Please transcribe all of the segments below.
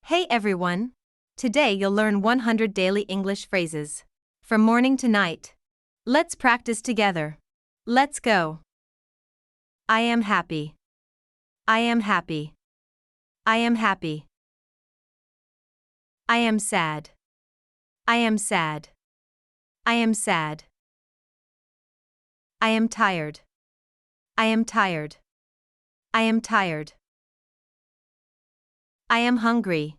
Hey everyone! Today you'll learn 100 daily English phrases. From morning to night. Let's practice together. Let's go. I am happy. I am happy. I am happy. I am sad. I am sad. I am sad. I am tired. I am tired. I am tired. I am hungry.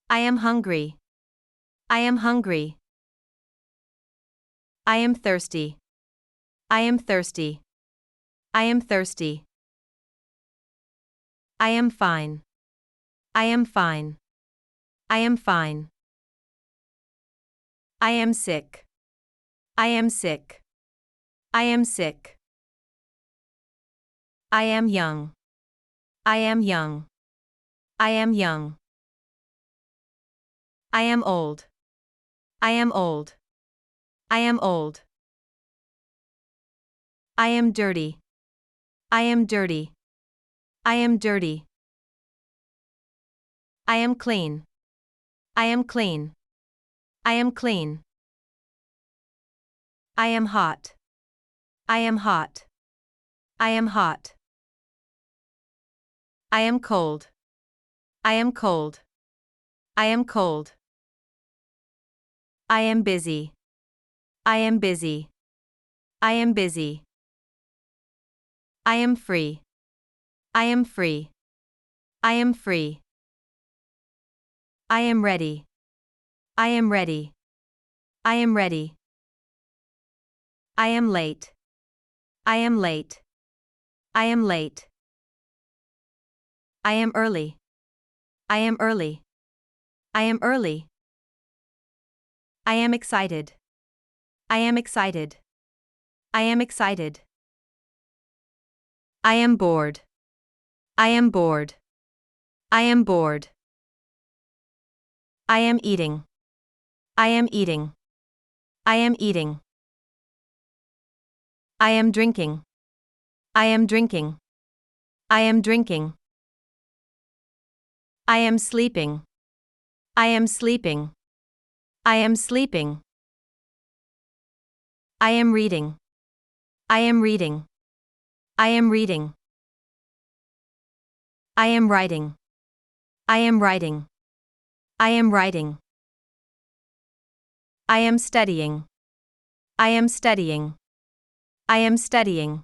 I am hungry. I am hungry. I am thirsty. I am thirsty. I am thirsty. I am fine. I am fine. I am fine. I am sick. I am sick. I am sick. I am young. I am young. I am young. I am old. I am old. I am old. I am dirty. I am dirty. I am dirty. I am clean. I am clean. I am clean. I am hot. I am hot. I am hot. I am cold. I am cold. I am cold. I am busy. I am busy. I am busy. I am free. I am free. I am free. I am ready. I am ready. I am ready. I am late. I am late. I am late. I am early. I am early. I am early. I am excited. I am excited. I am excited. I am bored. I am bored. I am bored. I am eating. I am eating. I am eating. I am drinking. I am drinking. I am drinking. I am sleeping. I am sleeping. I am sleeping. I am reading. I am reading. I am reading. I am writing. I am writing. I am writing. I am studying. I am studying. I am studying.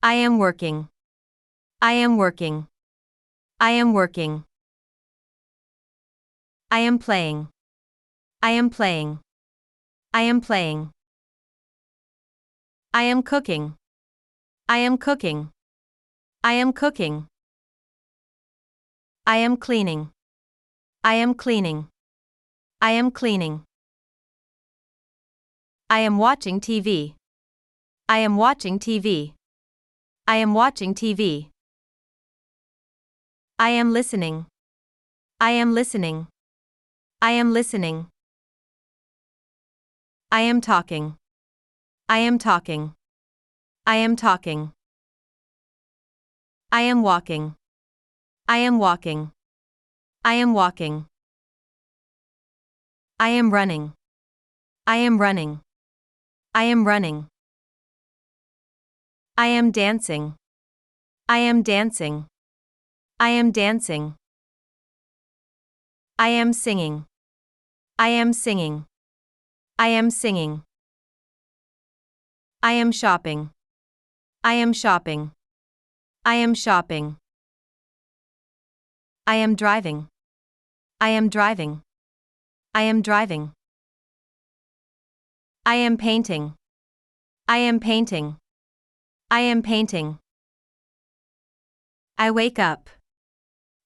I am working. I am working. I am working. I am playing. I am playing. I am playing. I am cooking. I am cooking. I am cooking. I am cleaning. I am cleaning. I am cleaning. I am watching TV. I am watching TV. I am watching TV. I am listening. I am listening. I am listening. I am talking. I am talking. I am talking. I am walking. I am walking. I am walking. I am running. I am running. I am running. I am dancing. I am dancing. I am dancing. I am singing. I am singing. I am singing. I am shopping. I am shopping. I am shopping. I am driving. I am driving. I am driving. I am painting. I am painting. I am painting. I wake up.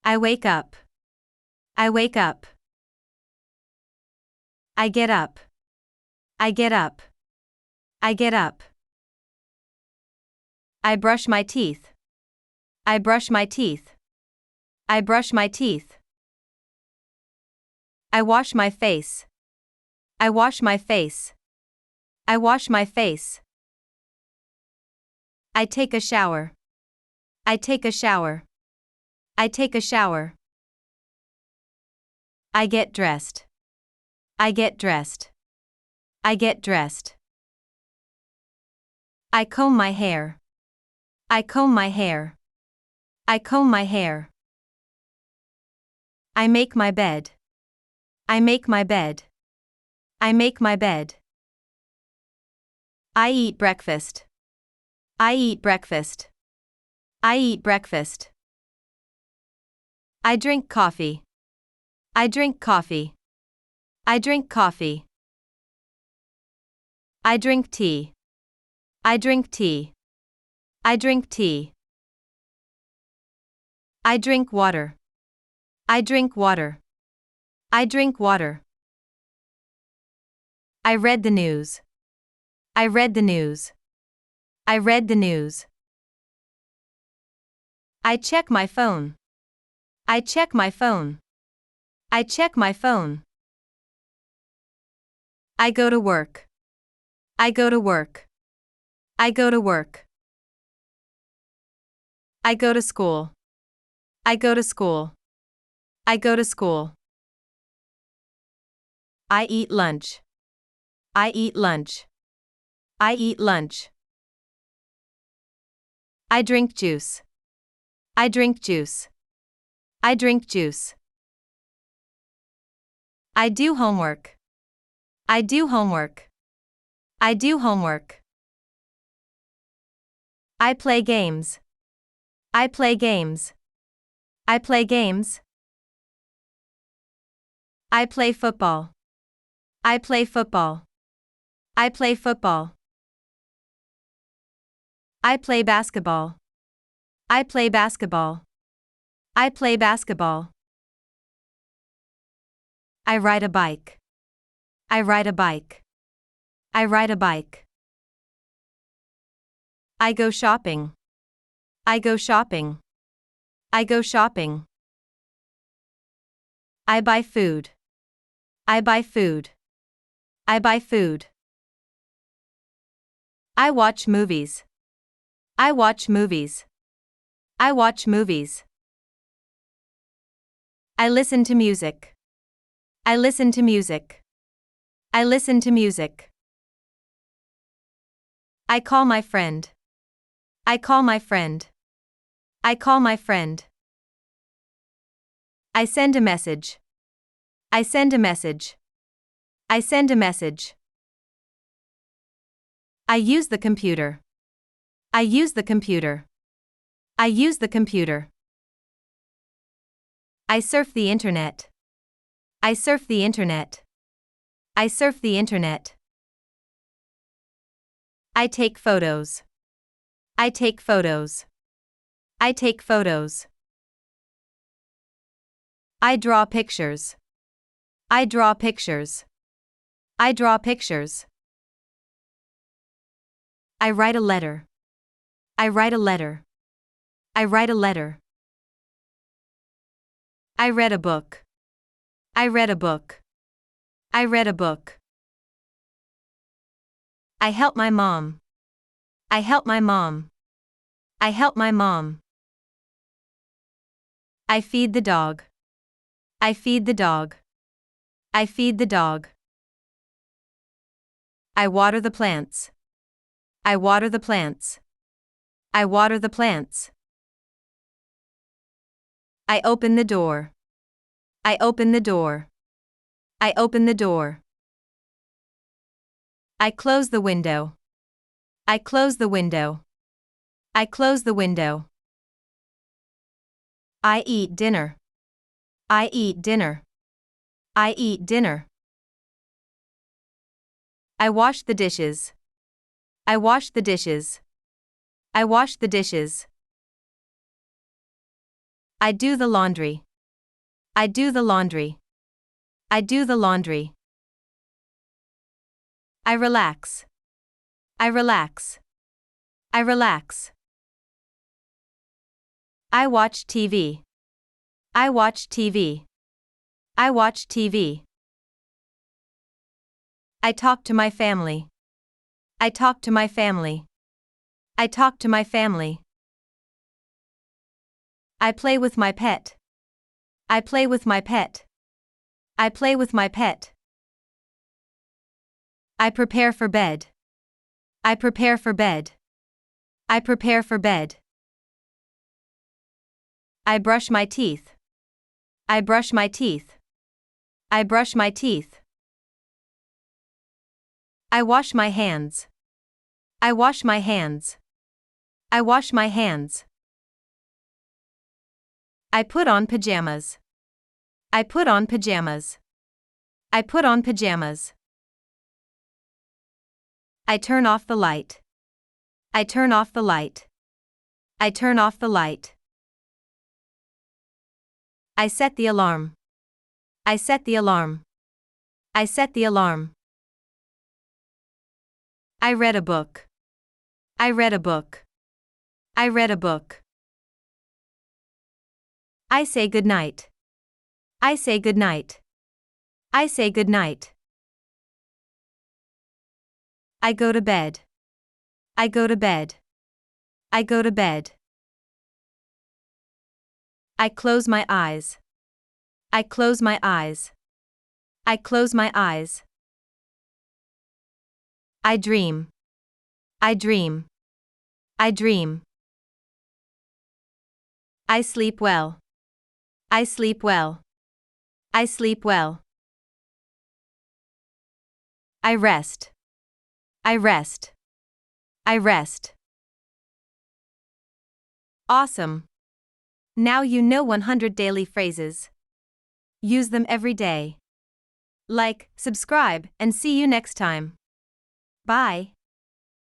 I wake up. I wake up. I get up. I get up. I get up. I brush my teeth. I brush my teeth. I brush my teeth. I wash my face. I wash my face. I wash my face. I take a shower. I take a shower. I take a shower. I get dressed. I get dressed. I get dressed. I comb my hair. I comb my hair. I comb my hair. I make my bed. I make my bed. I make my bed. I eat breakfast. I eat breakfast. I eat breakfast. I drink coffee. I drink coffee. I drink coffee. I drink tea. I drink tea. I drink tea. I drink water. I drink water. I drink water. I read the news. I read the news. I read the news. I check my phone. I check my phone. I check my phone. I go to work. I go to work. I go to work. I go to school. I go to school. I go to school. I eat lunch. I eat lunch. I eat lunch. I drink juice. I drink juice. I drink juice. I do homework. I do homework. I do homework. I play games. I play games. I play games. I play football. I play football. I play football. I play basketball. I play basketball. I play basketball. I ride a bike. I ride a bike. I ride a bike. I go shopping. I go shopping. I go shopping. I buy food. I buy food. I buy food. I watch movies. I watch movies. I watch movies. I listen to music. I listen to music. I listen to music. I call my friend. I call my friend. I call my friend. I send a message. I send a message. I send a message. I use the computer. I use the computer. I use the computer. I surf the internet. I surf the internet. I surf the internet. I take photos. I take photos. I take photos. I draw pictures. I draw pictures. I draw pictures. I write a letter. I write a letter. I write a letter. I read a book. I read a book. I read a book. I help my mom. I help my mom. I help my mom. I feed the dog. I feed the dog. I feed the dog. I water the plants. I water the plants. I water the plants. I open the door. I open the door. I open the door. I close the window. I close the window. I close the window. I eat dinner. I eat dinner. I eat dinner. I wash the dishes. I wash the dishes. I wash the dishes. I do the laundry. I do the laundry. I do the laundry. I relax. I relax. I relax. I watch TV. I watch TV. I watch TV. I talk to my family. I talk to my family. I talk to my family. I play with my pet. I play with my pet. I play with my pet. I prepare for bed. I prepare for bed. I prepare for bed. I brush my teeth. I brush my teeth. I brush my teeth. I wash my hands. I wash my hands. I wash my hands. I put on pajamas. I put on pajamas. I put on pajamas. I turn off the light. I turn off the light. I turn off the light. I set the alarm. I set the alarm. I set the alarm. I read a book. I read a book. I read a book. I say good night. I say good night. I say good night. I go to bed. I go to bed. I go to bed. I close my eyes. I close my eyes. I close my eyes. I dream. I dream. I dream. I sleep well. I sleep well. I sleep well. I rest. I rest. I rest. Awesome. Now you know 100 daily phrases. Use them every day. Like, subscribe, and see you next time. Bye.